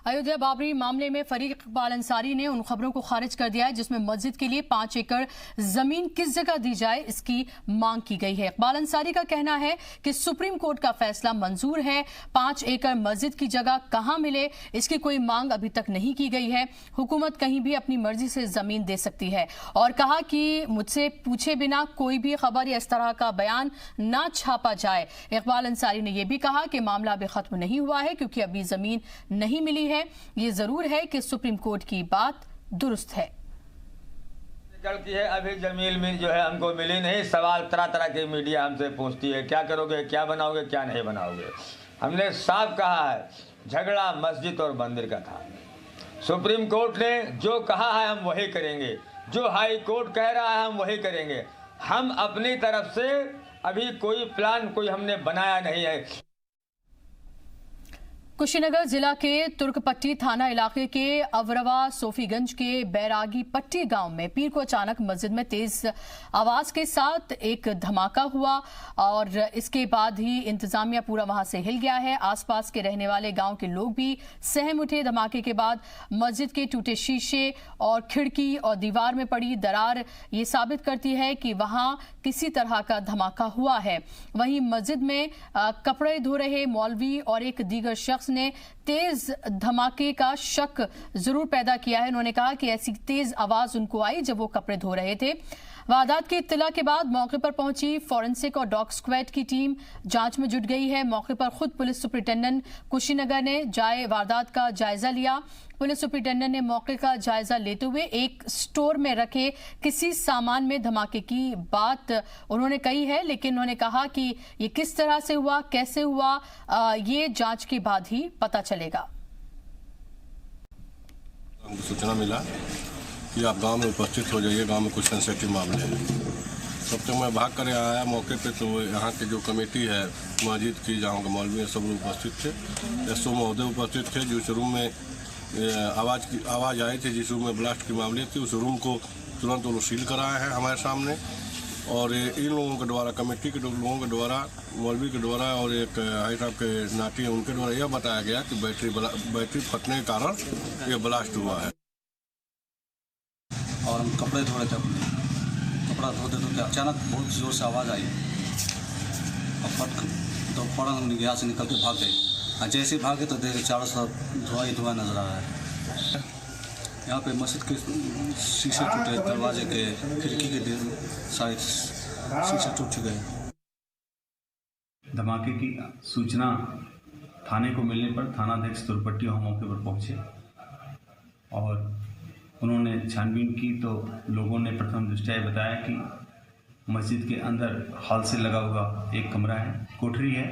अयोध्या बाबरी मामले में फरीक इकबाल अंसारी ने उन खबरों को खारिज कर दिया है जिसमें मस्जिद के लिए 5 एकड़ जमीन किस जगह दी जाए इसकी मांग की गई है। इकबाल अंसारी का कहना है कि सुप्रीम कोर्ट का फैसला मंजूर है, 5 एकड़ मस्जिद की जगह कहां मिले इसकी कोई मांग अभी तक नहीं की गई है। हुकूमत कहीं भी अपनी मर्जी से जमीन दे सकती है और कहा कि मुझसे पूछे बिना कोई भी खबर या इस तरह का बयान ना छापा जाए। इकबाल अंसारी ने यह भी कहा कि मामला अभी खत्म नहीं हुआ है क्योंकि अभी जमीन नहीं मिली है। ये जरूर है कि सुप्रीम कोर्ट की बात दुरुस्त है। गलती है, अभी जमीन में जो है हमको मिली नहीं। सवाल तरह तरह की मीडिया हमसे पूछती है, क्या करोगे, क्या बनाओगे, क्या नहीं बनाओगे। हमने साफ कहा है, झगड़ा मस्जिद और मंदिर का था। सुप्रीम कोर्ट ने जो कहा है हम वही करेंगे, जो हाई कोर्ट कह रहा है हम वही करेंगे। हम अपनी तरफ से अभी कोई प्लान हमने बनाया नहीं है। कुशीनगर जिला के तुर्कपट्टी थाना इलाके के अवरवा सोफीगंज के बैरागी पट्टी गांव में पीर को अचानक मस्जिद में तेज आवाज के साथ एक धमाका हुआ और इसके बाद ही इंतजामिया पूरा वहां से हिल गया है। आसपास के रहने वाले गांव के लोग भी सहम उठे। धमाके के बाद मस्जिद के टूटे शीशे और खिड़की और दीवार में पड़ी दरार ये साबित करती है कि वहां किसी तरह का धमाका हुआ है। वहीं मस्जिद में कपड़े धो रहे मौलवी और एक दीगर शख्स ने तेज धमाके का शक जरूर पैदा किया है। उन्होंने कहा कि ऐसी तेज आवाज उनको आई जब वो कपड़े धो रहे थे। वारदात की इत्तला के बाद मौके पर पहुंची फॉरेंसिक और डॉग स्क्वाड की टीम जांच में जुट गई है। मौके पर खुद पुलिस सुपरिटेंडेंट कुशीनगर ने वारदात का जायजा लिया। पुलिस सुपरिटेंडेंट ने मौके का जायजा लेते हुए एक स्टोर में रखे किसी सामान में धमाके की बात उन्होंने कही है, लेकिन उन्होंने कहा कि ये किस तरह से हुआ, कैसे हुआ, ये जांच के बाद ही पता चलेगा। हमको सूचना मिला कि आप गांव में उपस्थित हो जाइए, गांव में कुछ सेंसिटिव मामले हैं। तब तक मैं भाग कर आया मौके पे, तो यहाँ के जो कमेटी है मस्जिद की, जहाँ के मौलवी है, सब लोग उपस्थित थे। एसओ महोदय उपस्थित थे। जिस रूम में आवाज़ आई थी, जिस रूम में ब्लास्ट की मामले थी, उस रूम को तुरंत वो लोग सील कराए हैं हमारे सामने। और इन लोगों के द्वारा, कमेटी के लोगों के द्वारा, मौलवी के द्वारा और एक हाई साहब के नाती हैं, उनके द्वारा यह बताया गया कि बैटरी फटने के कारण ये ब्लास्ट हुआ है। और हम कपड़े धो रहे थे, कपड़ा धोते धोते अचानक बहुत ज़ोर से आवाज़ आई और तो फौरन हम यहाँ से निकल के भाग गए। और जैसे भागे तो देखे चारों तरफ धुआं ही धुआं नजर आ रहा है। यहाँ पे मस्जिद के शीशे टूटे, दरवाजे के, खिड़की के सारे शीशे टूट चुके हैं। धमाके की सूचना थाने को मिलने पर थानाध्यक्ष तुर्कपट्टी वहाँ मौके पर पहुँचे और उन्होंने छानबीन की तो लोगों ने प्रथम दृष्टया बताया कि मस्जिद के अंदर हाल से लगा हुआ एक कमरा है, कोठरी है।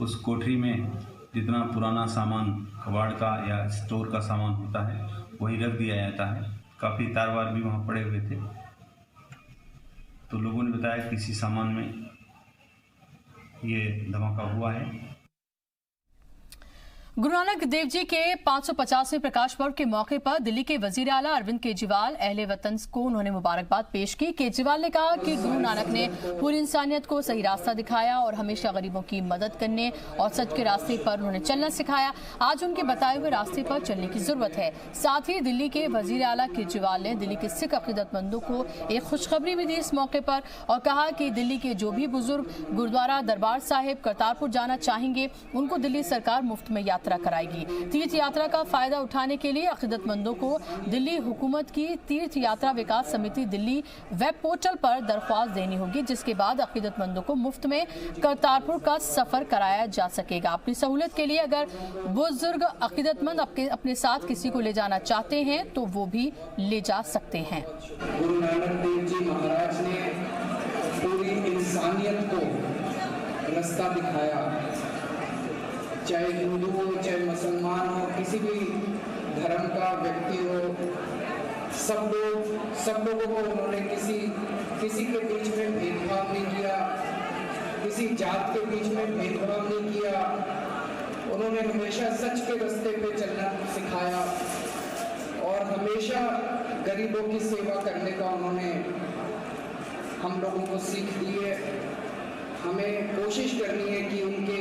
उस कोठरी में जितना पुराना सामान कबाड़ का या स्टोर का सामान होता है वही रख दिया जाता है। काफ़ी तार वार भी वहाँ पड़े हुए थे। तो लोगों ने बताया कि किसी सामान में ये धमाका हुआ है। गुरु नानक देव जी के 550वें प्रकाश पर्व के मौके पर दिल्ली के वजीर आला अरविंद केजरीवाल अहले वतन को उन्होंने मुबारकबाद पेश की। केजरीवाल ने कहा कि गुरु नानक ने पूरी इंसानियत को सही रास्ता दिखाया और हमेशा गरीबों की मदद करने और सच के रास्ते पर उन्होंने चलना सिखाया। आज उनके बताए हुए रास्ते पर चलने की जरूरत है। साथ ही दिल्ली के वजीर आला केजरीवाल ने दिल्ली के सिख अकीदतमंदों को एक खुशखबरी भी दी इस मौके पर और कहा कि दिल्ली के जो भी बुजुर्ग गुरुद्वारा दरबार साहिब करतारपुर जाना चाहेंगे उनको दिल्ली सरकार मुफ्त में यात्रा कराएगी। तीर्थ यात्रा का फायदा उठाने के लिए अकीदतमंदों को दिल्ली हुकूमत की तीर्थ यात्रा विकास समिति दिल्ली वेब पोर्टल पर दरख्वास्त देनी होगी, जिसके बाद अकीदतमंदों को मुफ्त में करतारपुर का सफर कराया जा सकेगा। अपनी सहूलियत के लिए अगर बुजुर्ग अकीदतमंद अपने साथ किसी को ले जाना चाहते हैं तो वो भी ले जा सकते हैं। गुरु नानक देव जी महाराज ने पूरी इंसानियत को रास्ता दिखाया, चाहे हिंदू हो, चाहे मुसलमान हो, किसी भी धर्म का व्यक्ति हो, सब लोगों को उन्होंने किसी के बीच में भेदभाव नहीं किया, किसी जात के बीच में भेदभाव नहीं किया। उन्होंने हमेशा सच के रास्ते पे चलना सिखाया और हमेशा गरीबों की सेवा करने का उन्होंने हम लोगों को सीख दी है। हमें कोशिश करनी है कि उनके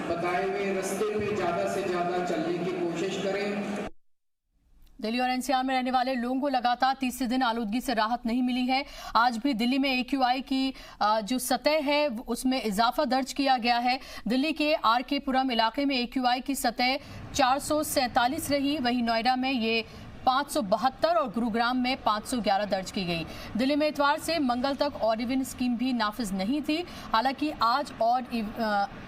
बताए हुए रास्ते पे ज़्यादा से ज़्यादा चलने की कोशिश करें। दिल्ली और एनसीआर में रहने वाले लोगों को लगातार तीसरे दिन आलूदगी से राहत नहीं मिली है। आज भी दिल्ली में AQI की जो सतह है उसमें इजाफा दर्ज किया गया है। दिल्ली के RK पुरम इलाके में AQI की सतह 447 रही, वहीं नोएडा में ये 572 और गुरुग्राम में 511 दर्ज की गई। दिल्ली में इतवार से मंगल तक ऑड इवन स्कीम भी नाफिज नहीं थी। हालांकि आज ऑड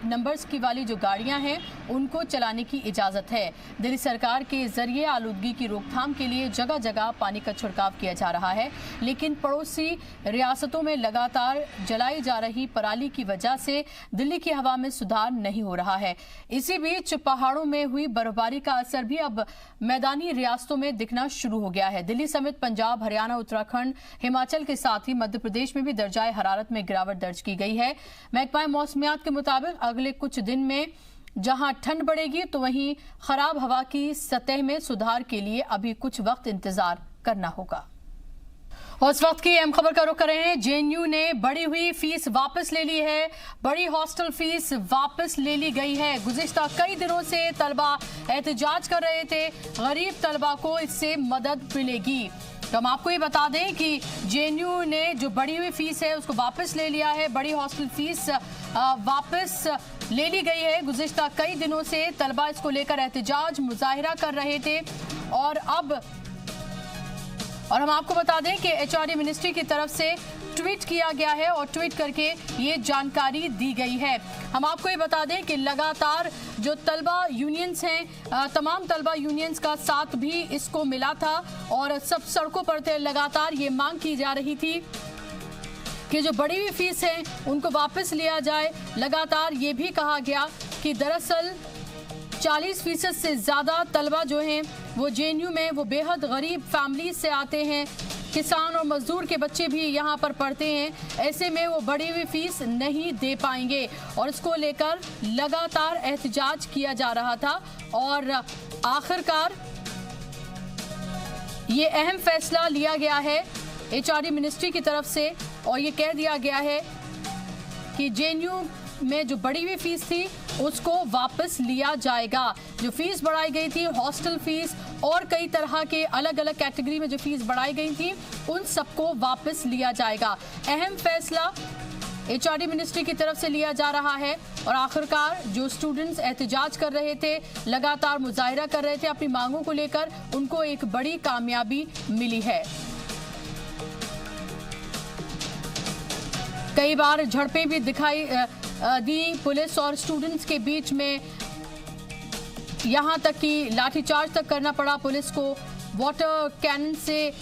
नंबर्स की वाली जो गाड़ियां हैं उनको चलाने की इजाजत है। दिल्ली सरकार के जरिए आलूदगी की रोकथाम के लिए जगह जगह पानी का छिड़काव किया जा रहा है, लेकिन पड़ोसी रियासतों में लगातार जलाई जा रही पराली की वजह से दिल्ली की हवा में सुधार नहीं हो रहा है। इसी बीच पहाड़ों में हुई बर्फबारी का असर भी अब मैदानी रियासतों में दिखना शुरू हो गया है। दिल्ली समेत पंजाब, हरियाणा, उत्तराखंड, हिमाचल के साथ ही मध्य प्रदेश में भी दर्जाए हरारत में गिरावट दर्ज की गई है। महकमा मौसमियात के मुताबिक अगले कुछ दिन में जहां ठंड बढ़ेगी तो वहीं खराब हवा की सतह में सुधार के लिए अभी कुछ वक्त इंतजार करना होगा। और इस वक्त की अहम खबर का रुख कर रहे हैं। JNU ने बढ़ी हुई फीस वापस ले ली है। बड़ी हॉस्टल फीस वापस ले ली गई है। गुज़िश्ता कई दिनों से तलबा एहतजाज कर रहे थे, गरीब तलबा को इससे मदद मिलेगी। तो हम आपको ये बता दें कि JNU ने जो बढ़ी हुई फीस है उसको वापस ले लिया है। बड़ी हॉस्टल फीस वापस ले ली गई है। गुज़िश्ता कई दिनों से तलबा इसको लेकर एहतजाज मुजाहिरा कर रहे थे और हम आपको बता दें कि HRD मिनिस्ट्री की तरफ से ट्वीट किया गया है और ट्वीट करके ये जानकारी दी गई है। हम आपको ये बता दें कि लगातार जो तलबा यूनियंस हैं, तमाम तलबा यूनियंस का साथ भी इसको मिला था और सब सड़कों पर थे। लगातार ये मांग की जा रही थी कि जो बढ़ी हुई फीस है उनको वापस लिया जाए। लगातार ये भी कहा गया कि दरअसल 40% से ज़्यादा तलबा जो हैं वो JNU में वो बेहद गरीब फैमिली से आते हैं। किसान और मजदूर के बच्चे भी यहाँ पर पढ़ते हैं। ऐसे में वो बढ़ी हुई फीस नहीं दे पाएंगे और इसको लेकर लगातार एहतजाज किया जा रहा था और आखिरकार ये अहम फैसला लिया गया है HRD मिनिस्ट्री की तरफ से और ये कह दिया गया है कि JNU में जो बढ़ी हुई फीस थी उसको वापस लिया जाएगा। जो फीस बढ़ाई गई थी, हॉस्टल फीस और कई तरह के अलग अलग कैटेगरी में जो फीस बढ़ाई गई थी उन सबको वापस लिया जाएगा। अहम फैसला HRD मिनिस्ट्री की तरफ से लिया जा रहा है और आखिरकार जो स्टूडेंट्स एहतजाज कर रहे थे, लगातार मुजाहिरा कर रहे थे अपनी मांगों को लेकर, उनको एक बड़ी कामयाबी मिली है। कई बार झड़पें भी दिखाई दी पुलिस और स्टूडेंट्स के बीच में, यहां तक कि लाठीचार्ज तक करना पड़ा पुलिस को। वाटर कैनन से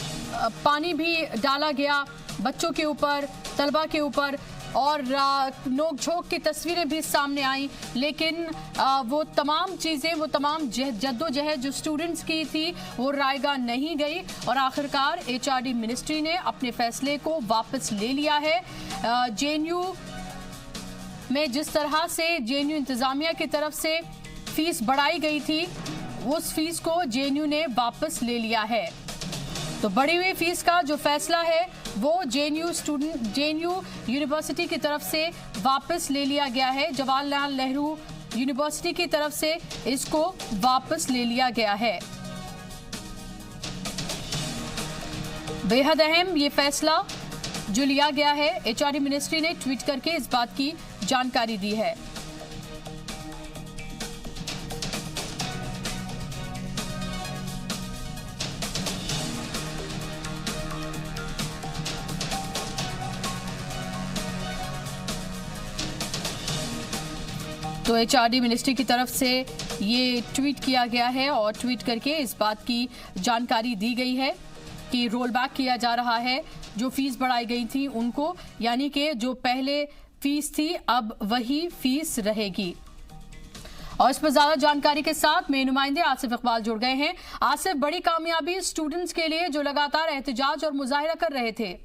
पानी भी डाला गया बच्चों के ऊपर, तलबा के ऊपर और नोक-झोंक की तस्वीरें भी सामने आई। लेकिन वो तमाम चीज़ें, वो तमाम जद्दोजहद जो स्टूडेंट्स की थी वो रायगा नहीं गई और आखिरकार HRD मिनिस्ट्री ने अपने फैसले को वापस ले लिया है। JNU में जिस तरह से JNU इंतज़ामिया की तरफ से फीस बढ़ाई गई थी उस फीस को JNU ने वापस ले लिया है। तो बढ़ी हुई फीस का जो फैसला है वो JNU यूनिवर्सिटी की तरफ से वापस ले लिया गया है। जवाहरलाल नेहरू यूनिवर्सिटी की तरफ से इसको वापस ले लिया गया है। बेहद अहम ये फैसला जो लिया गया है, HRD मिनिस्ट्री ने ट्वीट करके इस बात की जानकारी दी है। तो HRD मिनिस्ट्री की तरफ से ये ट्वीट किया गया है और ट्वीट करके इस बात की जानकारी दी गई है कि रोल बैक किया जा रहा है जो फीस बढ़ाई गई थी उनको, यानी कि जो पहले फीस थी अब वही फीस रहेगी। और इस पर ज्यादा जानकारी के साथ मेरे नुमाइंदे आसिफ इकबाल जुड़ गए हैं। आसिफ, बड़ी कामयाबी स्टूडेंट्स के लिए जो लगातार एहतजाज और मुजाहिरा कर रहे थे।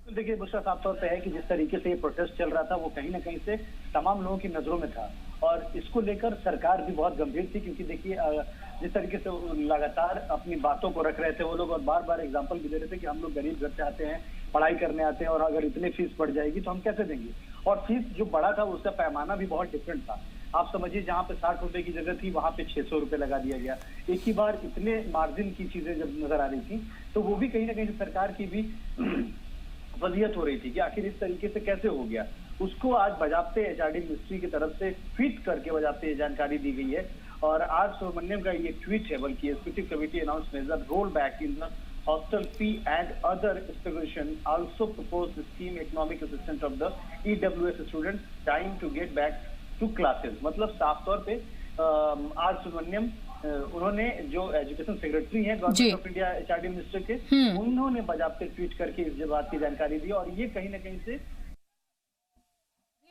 देखिए बुशरा, साफ तौर पे है कि जिस तरीके से ये प्रोटेस्ट चल रहा था वो कहीं ना कहीं से तमाम लोगों की नजरों में था और इसको लेकर सरकार भी बहुत गंभीर थी, क्योंकि देखिए जिस तरीके से लगातार अपनी बातों को रख रहे थे वो लोग और बार बार एग्जाम्पल भी दे रहे थे कि हम लोग गरीब घर से आते हैं, पढ़ाई करने आते हैं और अगर इतनी फीस बढ़ जाएगी तो हम कैसे देंगे। और फीस जो बढ़ा था उसका पैमाना भी बहुत डिफरेंट था। आप समझिए जहाँ पे 60 रुपए की जगह थी वहां पे 600 रुपए लगा दिया गया। एक ही बार इतने मार्जिन की चीजें जब नजर आ रही थी तो वो भी कहीं ना कहीं सरकार की भी वजियत हो रही थी कि आखिर इस तरीके से कैसे हो गया। उसको आज बजाते एचआरडी मिनिस्ट्री की तरफ से ट्वीट करके बजाते जानकारी दी गई है। और आज सुब्रमण्यम का ये ट्वीट है, बल्कि executive committee announce major roll back in the hostel fee and other expenditure, also proposed the scheme economic assistance of the EWS students time to get back to classes। मतलब साफ तौर पे आर सुब्रमण्यम उन्होंने जो education secretary हैं government of India HRD minister के, उन्होंने बाकायदे tweet करके इस बात की जानकारी दी। और ये कहीं ना कहीं से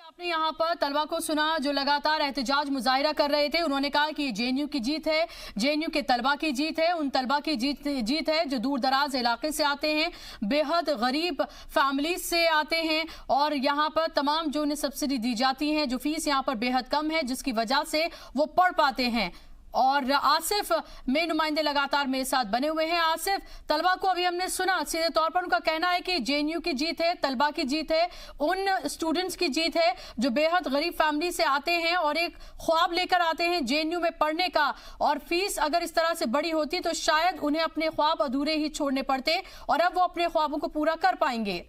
आपने यहाँ पर तलबा को सुना जो लगातार एहतजाज मुजाहिरा कर रहे थे। उन्होंने कहा कि जेएनयू की जीत है, जेएनयू के तलबा की जीत है, उन तलबा की जीत है जो दूर दराज इलाके से आते हैं, बेहद गरीब फैमिलीज से आते हैं और यहाँ पर तमाम जो उन्हें सब्सिडी दी जाती है, जो फीस यहाँ पर बेहद कम है, जिसकी वजह से वो पढ़ पाते हैं। और आसिफ में नुमाइंदे लगातार मेरे साथ बने हुए हैं। आसिफ, तलबा को अभी हमने सुना, सीधे तौर पर उनका कहना है कि जेएनयू की जीत है, तलबा की जीत है, उन स्टूडेंट्स की जीत है जो बेहद गरीब फैमिली से आते हैं और एक ख्वाब लेकर आते हैं जेएनयू में पढ़ने का। और फीस अगर इस तरह से बड़ी होती तो शायद उन्हें अपने ख्वाब अधूरे ही छोड़ने पड़ते और अब वो अपने ख्वाबों को पूरा कर पाएंगे।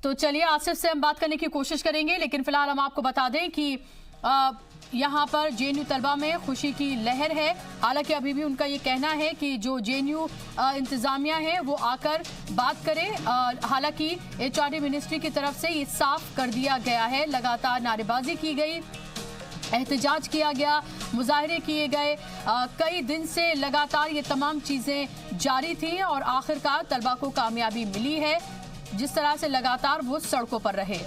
तो चलिए आसिफ से हम बात करने की कोशिश करेंगे, लेकिन फिलहाल हम आपको बता दें कि यहाँ पर जेएनयू तलबा में खुशी की लहर है। हालांकि अभी भी उनका ये कहना है कि जो जेएनयू इंतजामिया है वो आकर बात करे। हालांकि एचआरडी मिनिस्ट्री की तरफ से ये साफ कर दिया गया है, लगातार नारेबाजी की गई, एहतजाज किया गया, मुजाहरे किए गए, कई दिन से लगातार ये तमाम चीज़ें जारी थी और आखिरकार तलबा को कामयाबी मिली है, जिस तरह से लगातार वो सड़कों पर रहे।